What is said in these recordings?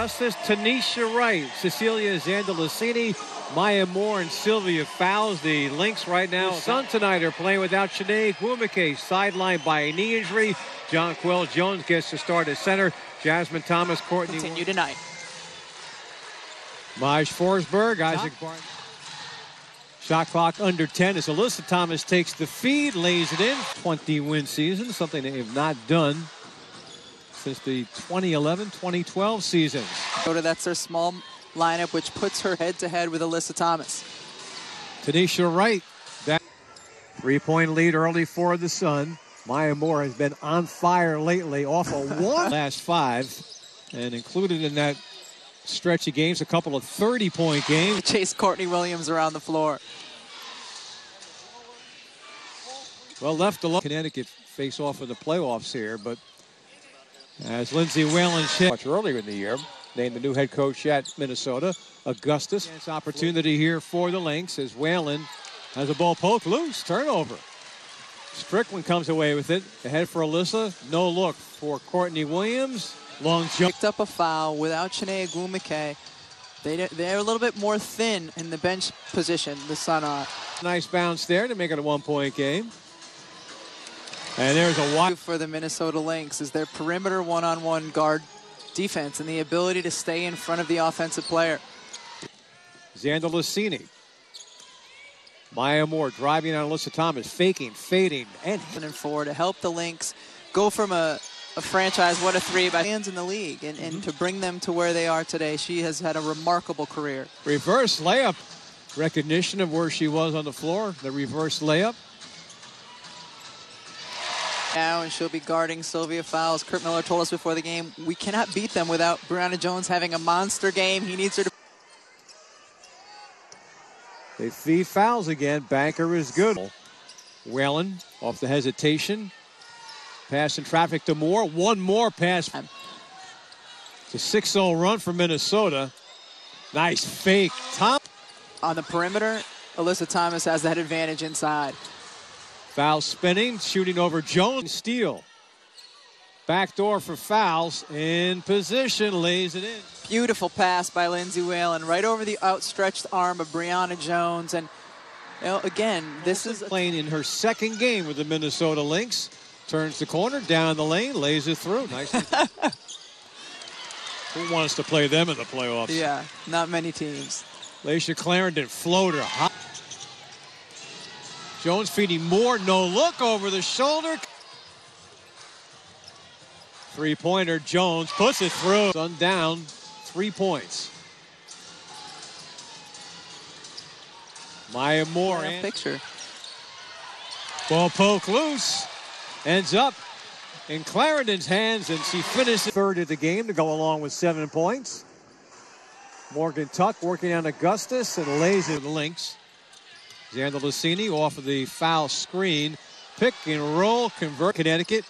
Augustus, Tanisha Wright, Cecilia Zandalicini, Maya Moore, and Sylvia Fowles. The Lynx right now, the Sun tonight, are playing without Shanae Gwumike, sidelined by a knee injury. John Quill Jones gets to start at center. Jasmine Thomas, Courtney continue tonight. Maj Forsberg, Isaac Barton. Shot clock under 10 as Alyssa Thomas takes the feed, lays it in. 20-win season, something they have not done since the 2011-2012 seasons. That's their small lineup, which puts her head-to-head with Alyssa Thomas. Tanisha Wright, that 3-point lead early for the Sun. Maya Moore has been on fire lately, off a one last 5, and included in that stretch of games a couple of 30-point games. Chase Courtney Williams around the floor. Well, left alone. Connecticut face off in the playoffs here, but as Lindsay Whalen much earlier in the year, named the new head coach at Minnesota, Augustus. Chance opportunity here for the Lynx as Whalen has a ball poked loose. Turnover. Strickland comes away with it. Ahead for Alyssa. No look for Courtney Williams. Long jump. Picked up a foul without Shanae Gwumike. They're a little bit more thin in the bench position, the Sun are. Nice bounce there to make it a 1-point game. And there's a wide for the Minnesota Lynx is their perimeter one-on-one guard defense and the ability to stay in front of the offensive player. Zandalicini. Maya Moore driving on Alyssa Thomas, faking, fading, and 4 to help the Lynx go from a franchise, what a 3 by hands in the league, and to bring them to where they are today. She has had a remarkable career. Reverse layup. Recognition of where she was on the floor. The reverse layup. Now, and she'll be guarding Sylvia Fowles. Kurt Miller told us before the game, we cannot beat them without Brianna Jones having a monster game. He needs her to. They feed Fowles again. Banker is good. Whalen off the hesitation. Pass in traffic to Moore. One more pass. It's a 6-0 run for Minnesota. Nice fake. Tom. On the perimeter, Alyssa Thomas has that advantage inside. Fowles spinning, shooting over Jones. Steal. Backdoor for Fowles. In position, lays it in. Beautiful pass by Lindsay Whalen right over the outstretched arm of Brianna Jones. And, you know, again, this is playing in her second game with the Minnesota Lynx. Turns the corner, down the lane, lays it through. Nice. Who wants to play them in the playoffs? Yeah, not many teams. Laisha Clarendon, floater. Jones feeding Moore, no look over the shoulder. 3-pointer, Jones puts it through. Sun down, 3 points. Maya Moore. Picture. Ball poke loose. Ends up in Clarendon's hands, and she finishes third of the game to go along with 7 points. Morgan Tuck working on Augustus and lays it to the Lynx. Zandalicini off of the foul screen. Pick and roll, convert Connecticut.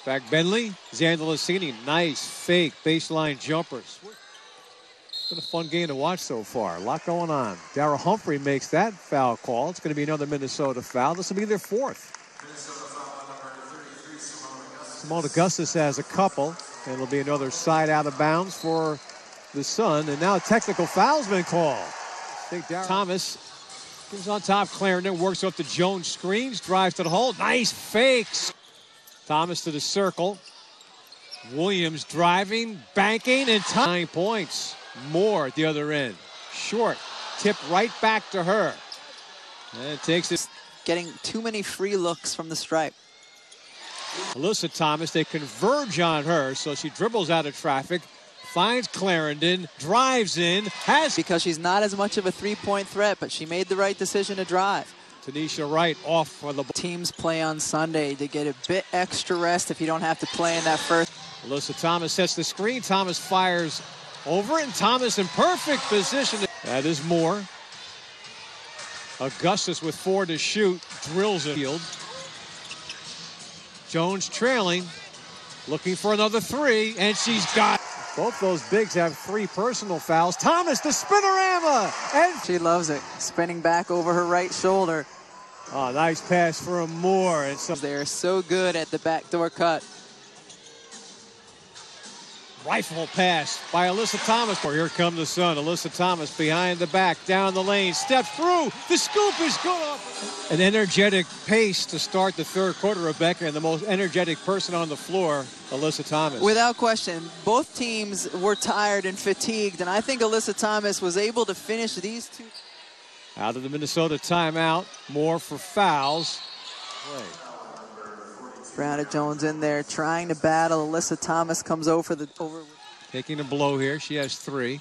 Back Bentley, Zandalicini, nice fake baseline jumpers. It's been a fun game to watch so far. A lot going on. Darrell Humphrey makes that foul call. It's going to be another Minnesota foul. This will be their 4th. Simone Augustus has a couple, and it'll be another side out of bounds for the Sun. And now a technical foul's been called. Thomas goes on top. Clarendon works up to Jones, screens, drives to the hole. Nice fakes. Thomas to the circle. Williams driving, banking, and 9 points. Moore at the other end. Short. Tip right back to her. And it takes it. Getting too many free looks from the stripe. Alyssa Thomas, they converge on her, so she dribbles out of traffic, finds Clarendon, drives in, has. Because she's not as much of a 3-point threat, but she made the right decision to drive. Tanisha Wright off for the teams play on Sunday to get a bit extra rest if you don't have to play in that first. Alyssa Thomas sets the screen. Thomas fires over, and Thomas in perfect position. That is Moore. Augustus with 4 to shoot, drills it. Jones trailing, looking for another 3, and she's got. Both those bigs have 3 personal fouls. Thomas, the spinorama, and she loves it, spinning back over her right shoulder. Oh, nice pass from Moore. And they're so good at the backdoor cut. Rifle pass by Alyssa Thomas. Here comes the sun. Alyssa Thomas behind the back, down the lane, step through. The scoop is good off. An energetic pace to start the third quarter, Rebecca, and the most energetic person on the floor, Alyssa Thomas. Without question, both teams were tired and fatigued, and I think Alyssa Thomas was able to finish these two. Out of the Minnesota timeout, more for fouls. Brianna Jones in there trying to battle. Alyssa Thomas comes over. Taking a blow here. She has 3.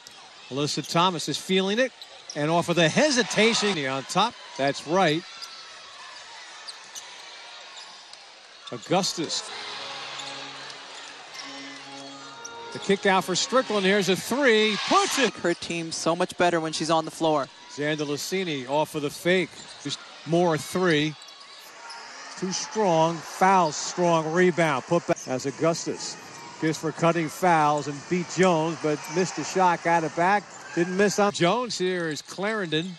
Alyssa Thomas is feeling it. And off of the hesitation on top. That's right. Augustus. The kick out for Strickland. Here's a 3. Puts it. Her team so much better when she's on the floor. Xander Lucini off of the fake. Just more 3. Too strong, foul, strong rebound. Put back as Augustus gives for cutting fouls and beat Jones, but missed a shot, got it back. Didn't miss on Jones. Here is Clarendon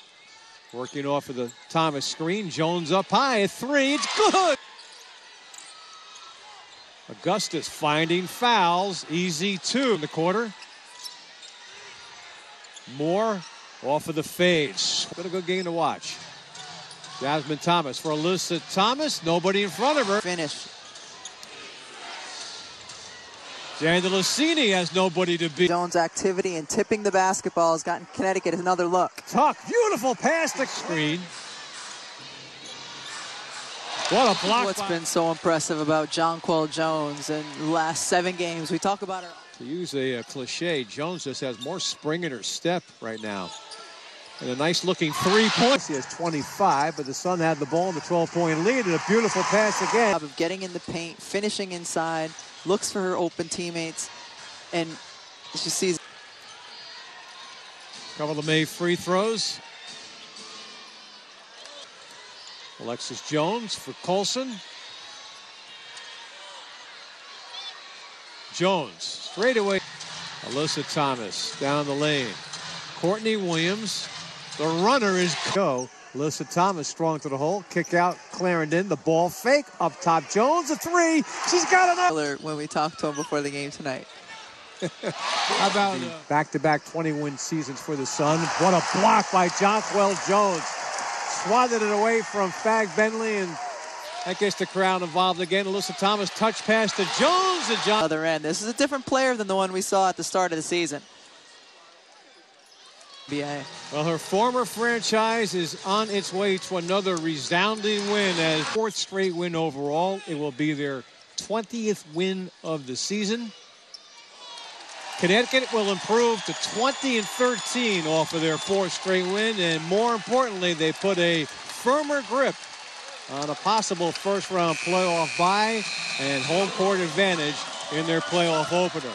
working off of the Thomas screen. Jones up high, a 3, it's good. Augustus finding fouls, easy 2 in the quarter. Moore off of the fades. Been a good game to watch. Jasmine Thomas for Alyssa Thomas. Nobody in front of her. Finish. Xander Lucini has nobody to beat. Jones' activity and tipping the basketball has gotten Connecticut another look. Tuck, beautiful pass to screen. What a block. What's been so impressive about Jonquel Jones in the last 7 games? We talk about her. To use a cliche, Jones just has more spring in her step right now. And a nice looking 3-point. He has 25, but the Sun had the ball in the 12-point lead, and a beautiful pass again. Of getting in the paint, finishing inside, looks for her open teammates, and she sees. Couple of May free throws. Alexis Jones for Colson. Jones straight away. Alyssa Thomas down the lane. Courtney Williams. The runner is go. Alyssa Thomas strong to the hole. Kick out Clarendon. The ball fake. Up top Jones. A 3. She's got another. When we talked to him before the game tonight. How about back-to-back 20-win seasons for the Sun? What a block by Jonquel Jones. Swatted it away from Fag Bentley, and that gets the crowd involved again. Alyssa Thomas touch pass to Jones, and other end. This is a different player than the one we saw at the start of the season. Well, her former franchise is on its way to another resounding win, as 4th straight win overall. It will be their 20th win of the season. Connecticut will improve to 20-13 off of their 4th straight win, and more importantly, they put a firmer grip on a possible first-round playoff bye and home court advantage in their playoff opener.